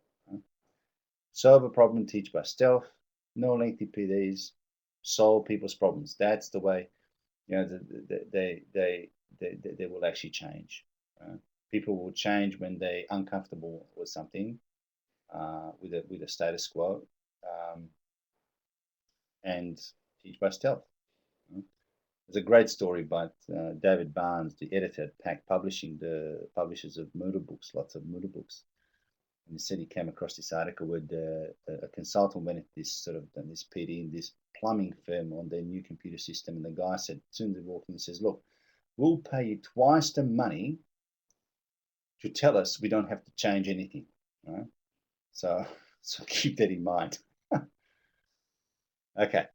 Speaker 1: Solve a problem, teach by stealth, no lengthy PDs, solve people's problems. That's the way, they will actually change. People will change when they're uncomfortable with something, with a status quo, um, and teach by stealth. There's a great story by David Barnes, the editor at Pack Publishing, the publishers of Moodle books, lots of Moodle books. And he said he came across this article where a consultant went at this PD in this plumbing firm on their new computer system, and the guy said, as soon as they walked in, he says, "Look, we'll pay you twice the money to tell us we don't have to change anything." Right? So, so keep that in mind. Okay.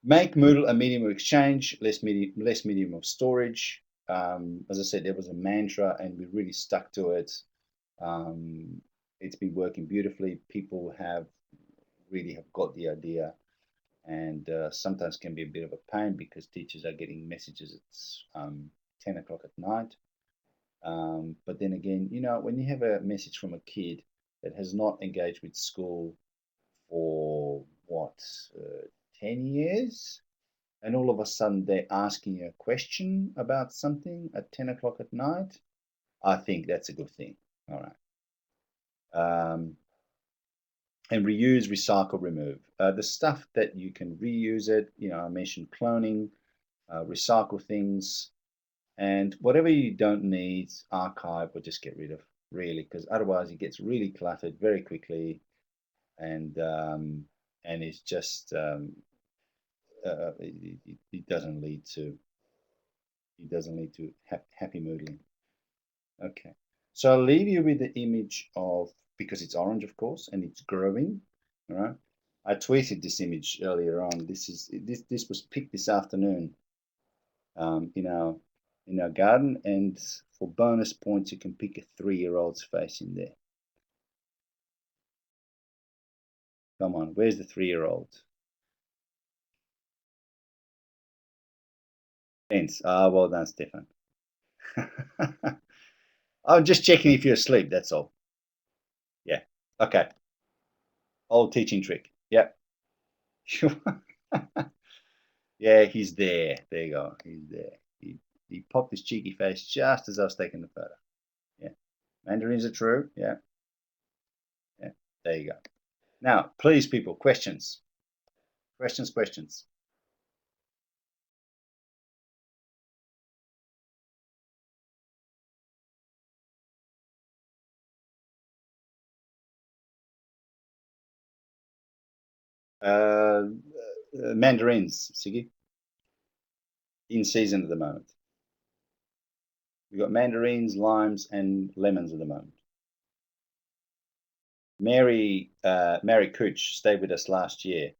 Speaker 1: Make Moodle a medium of exchange, less medium of storage. As I said, there was a mantra, and we really stuck to it. Um, it's been working beautifully. People have got the idea, and sometimes can be a bit of a pain because teachers are getting messages at 10 o'clock at night. But then again, when you have a message from a kid that has not engaged with school for what, 10 years, and all of a sudden they're asking you a question about something at 10 o'clock at night, I think that's a good thing. All right. And reuse, recycle, remove. The stuff that you can reuse it, I mentioned cloning, recycle things, and whatever you don't need, archive or just get rid of, really, because otherwise it gets really cluttered very quickly, and it's just it doesn't lead to He doesn't need to have happy moodling. Okay. So I'll leave you with the image of, because it's orange, of course, and it's growing. All right. I tweeted this image earlier on. This was picked this afternoon in our garden, and for bonus points, you can pick a 3-year-old's face in there. Come on, where's the 3-year-old? Thanks. Well done, Stefan. I'm just checking if you're asleep. That's all. Yeah. Okay. Old teaching trick. Yep. Yeah, he's there. There you go. He's there. He popped his cheeky face just as I was taking the photo. Yeah. Mandarins are true. Yeah. Yeah. There you go. Now, please, people, questions. Questions. Mandarins, Siggy, in season at the moment. We've got mandarins, limes, and lemons at the moment. Mary Cooch stayed with us last year,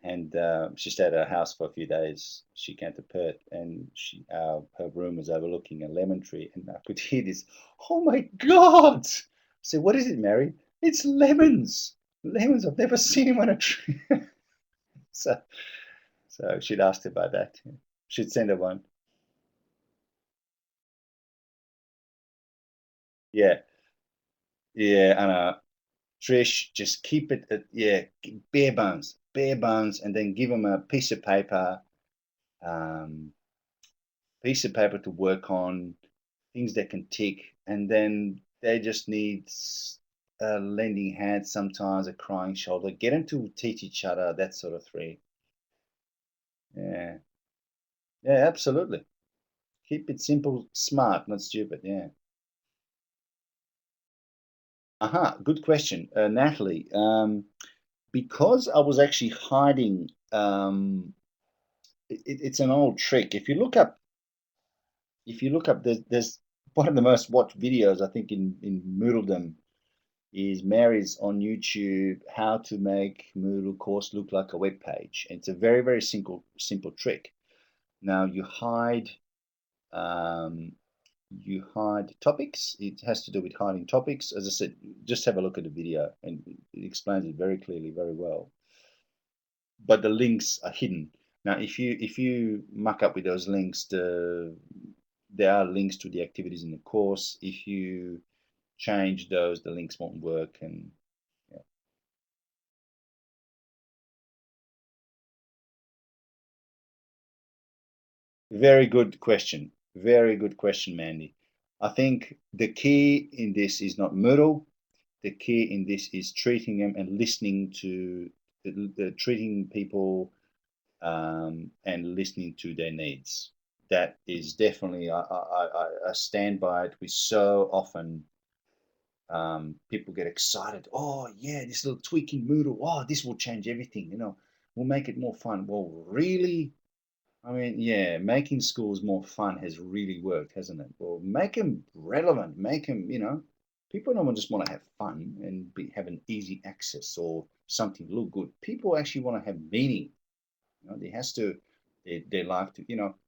Speaker 1: and she stayed at our house for a few days. She came to Perth, and her room was overlooking a lemon tree, and I could hear this. Oh my God! I said, "What is it, Mary?" It's lemons. Lemons. I've never seen them on a tree. so, so she'd asked about that. She'd send her one. Yeah, yeah, and Trish, just keep it at, yeah, bare bones, and then give them a um, piece of paper to work on, things they can tick, and then they just need a lending hand sometimes, a crying shoulder. Get them to teach each other, that sort of thing. Yeah, yeah, absolutely. Keep it simple, smart, not stupid. Yeah. Good question, Natalie. Because I was actually hiding. It's an old trick. If you look up, there's one of the most watched videos I think in Moodledom is Mary's on YouTube, how to make Moodle course look like a web page. It's a very simple trick. Now um, you hide topics. It has to do with hiding topics. As I said, just have a look at the video, and it explains it very clearly, very well. But the links are hidden. Now, if you muck up with those links, there are links to the activities in the course. If you change those, the links won't work. And yeah. Very good question. Very good question, Mandy. I think the key in this is not Moodle. The key in this is treating them and listening to treating people and listening to their needs. That is definitely, I stand by it. We so often people get excited. Oh yeah, this little tweaking Moodle. Oh, this will change everything. We'll make it more fun. Well, really? I mean, yeah, making schools more fun has really worked, hasn't it? Well, make them relevant. Make them, people don't just want to have fun and have an easy access or something look good. People actually want to have meaning. There has to their life to,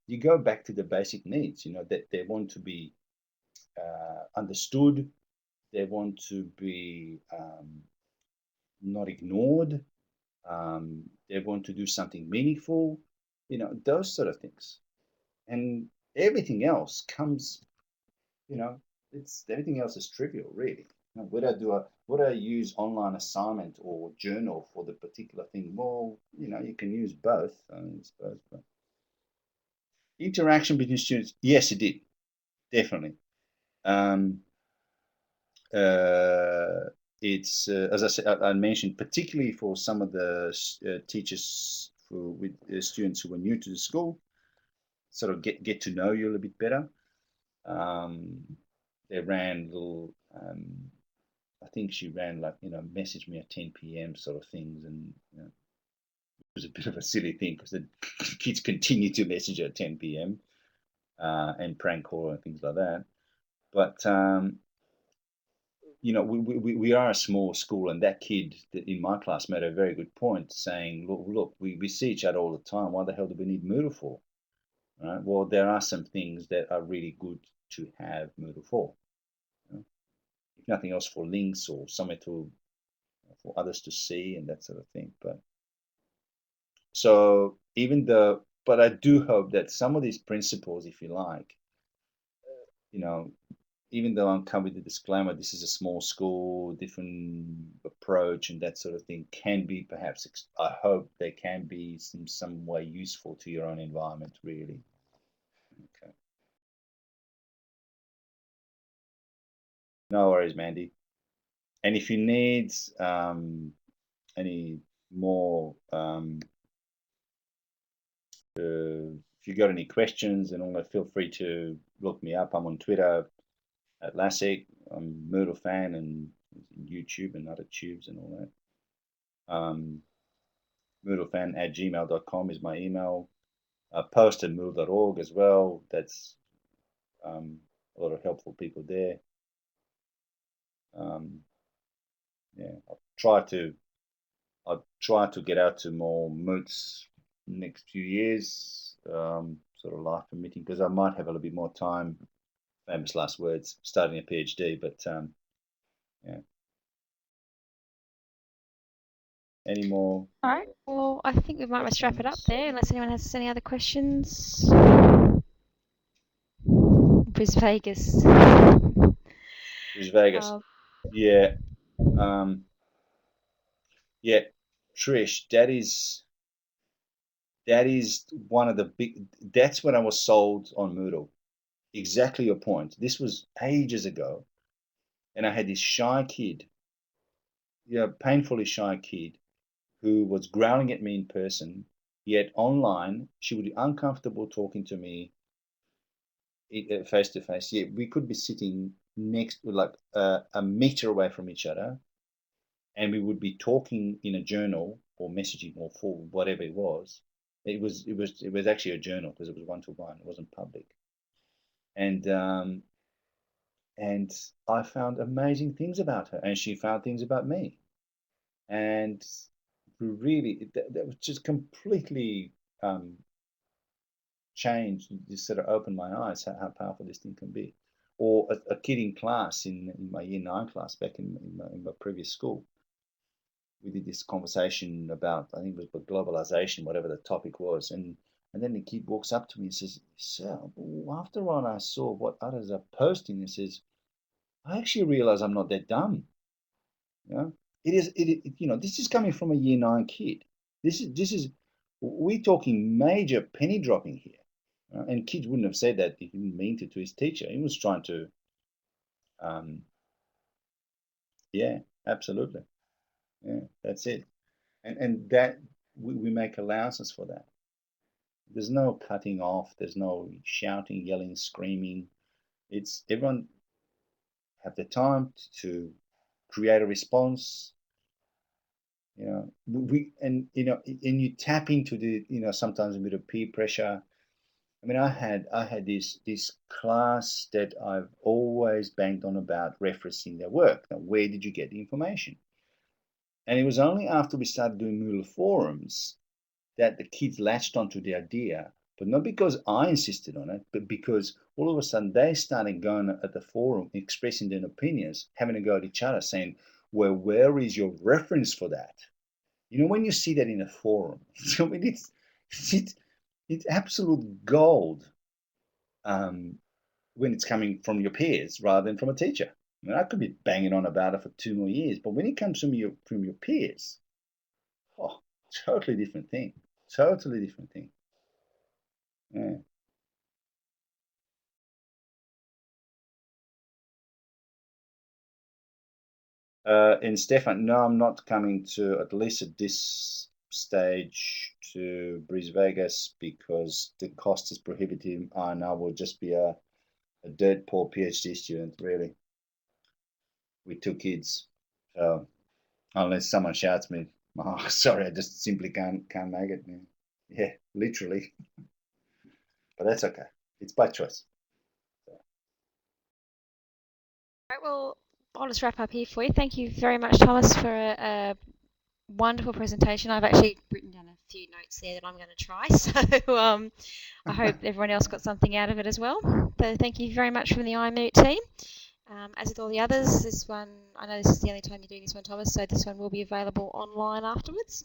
Speaker 1: you go back to the basic needs. That they want to be understood. They want to be not ignored. They want to do something meaningful. Those sort of things. And everything else comes, you know, it's everything else is trivial, really. Would I use online assignment or journal for the particular thing? Well, you can use both. I suppose, but interaction between students, yes, it did, definitely. Um, uh, it's as I said, I mentioned, particularly for some of the teachers with students who were new to the school, sort of get to know you a little bit better. Um, they ran little, I think she ran like, message me at 10 p.m. sort of things. And it was a bit of a silly thing because the kids continue to message her at 10 p.m. and prank call and things like that. But we are a small school, and that kid in my class made a very good point, saying, "Look, we see each other all the time. Why the hell do we need Moodle for?" Right? Well, there are some things that are really good to have Moodle for. You know? If nothing else, for links or somewhere for others to see and that sort of thing. But so but I do hope that some of these principles, if you like, you know, even though I'm coming with the disclaimer, this is a small school, different approach, and that sort of thing, can be perhaps, I hope they can be some way useful to your own environment, really. Okay. No worries, Mandy. And if you need any more, if you got any questions and all that, feel free to look me up. I'm on Twitter at Lasic. I'm a Moodle fan and YouTube and other tubes and all that. Moodlefan@gmail.com is my email. I post at moodle.org as well. That's a lot of helpful people there. Yeah, I'll try to get out to more moots next few years, sort of life permitting, because I might have a little bit more time. Famous last words, starting a PhD, but yeah. Any more
Speaker 2: All right. Well, I think we might just wrap it up
Speaker 1: questions?
Speaker 2: there, unless anyone has any other questions. Bris Vegas.
Speaker 1: Bris Vegas. Yeah. Um, yeah. Trish, that is one of the big, that's when I was sold on Moodle. Exactly your point. This was ages ago. And I had this shy kid, painfully shy kid, who was growling at me in person, yet online she would be uncomfortable talking to me face to face. Yeah, we could be sitting next, like a meter away from each other, and we would be talking in a journal or messaging or for whatever it was. It was actually a journal because it was one to one. It wasn't public, and and I found amazing things about her, and she found things about me, and really that was just completely changed, just sort of opened my eyes how powerful this thing can be. Or a kid in class in my year 9 class back in my previous school, we did this conversation about, I think it was about globalization, whatever the topic was, and then the kid walks up to me and says, "Sir, after a while I saw what others are posting," and says, "I actually realize I'm not that dumb." You know, this is coming from a year 9 kid. This is we're talking major penny dropping here. And kids wouldn't have said that if he didn't mean to his teacher. He was trying to, um, yeah, absolutely. Yeah, that's it. And that we make allowances for that. There's no cutting off. There's no shouting, yelling, screaming. It's everyone have the time to create a response. We and you tap into the, sometimes a bit of peer pressure. I mean, I had this class that I've always banged on about referencing their work. Now, where did you get the information? And it was only after we started doing Moodle forums that the kids latched onto the idea, but not because I insisted on it, but because all of a sudden they started going at the forum, expressing their opinions, having a go at each other, saying, "Well, where is your reference for that?" When you see that in a forum, I mean, it's absolute gold. When it's coming from your peers rather than from a teacher. I mean, I could be banging on about it for 2 more years, but when it comes from your peers, oh, totally different thing. Totally different thing. Yeah. And Stefan, no, I'm not coming to, at least at this stage, to Bris Vegas because the cost is prohibitive, and I will just be a dirt poor PhD student, really, with 2 kids. So unless someone shouts me, "Oh, sorry, I just simply can't make it." Man. Yeah, literally. But that's okay. It's by choice.
Speaker 2: Right, well, I'll just wrap up here for you. Thank you very much, Thomas, for a wonderful presentation. I've actually written down a few notes there that I'm going to try, so I hope everyone else got something out of it as well. So thank you very much from the iMoot team. As with all the others, this one, I know this is the only time you're doing this one, Thomas, so this one will be available online afterwards.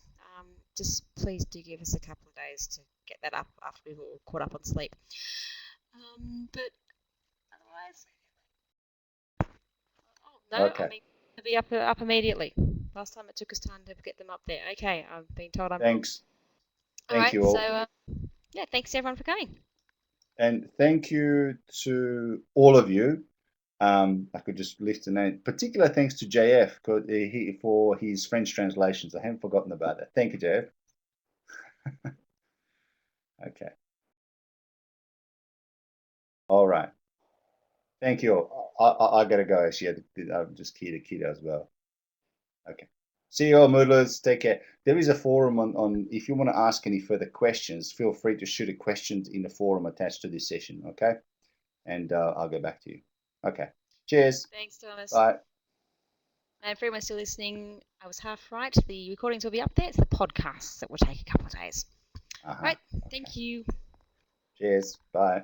Speaker 2: Just please do give us a couple of days to get that up after we've all caught up on sleep. But otherwise, oh no,
Speaker 1: Okay.
Speaker 2: I mean, to be up immediately. Last time it took us time to get them up there. Okay, I've been told I'm wrong.
Speaker 1: Thanks.
Speaker 2: All
Speaker 1: Thank
Speaker 2: right,
Speaker 1: you all.
Speaker 2: so yeah, thanks everyone for coming.
Speaker 1: And thank you to all of you. I could just lift a name. Particular thanks to JF for his French translations. I haven't forgotten about that. Thank you, JF. Okay. All right. Thank you. I gotta go. Actually, I'm just kiddo as well. Okay. See you all, Moodlers. Take care. There is a forum on if you want to ask any further questions, feel free to shoot a question in the forum attached to this session. Okay. And I'll get back to you. Okay. Cheers.
Speaker 2: Thanks, Thomas.
Speaker 1: Bye.
Speaker 2: And for everyone still listening, I was half right. The recordings will be up there. It's the podcasts that will take a couple of days. Right.
Speaker 1: Okay.
Speaker 2: Thank you.
Speaker 1: Cheers. Bye.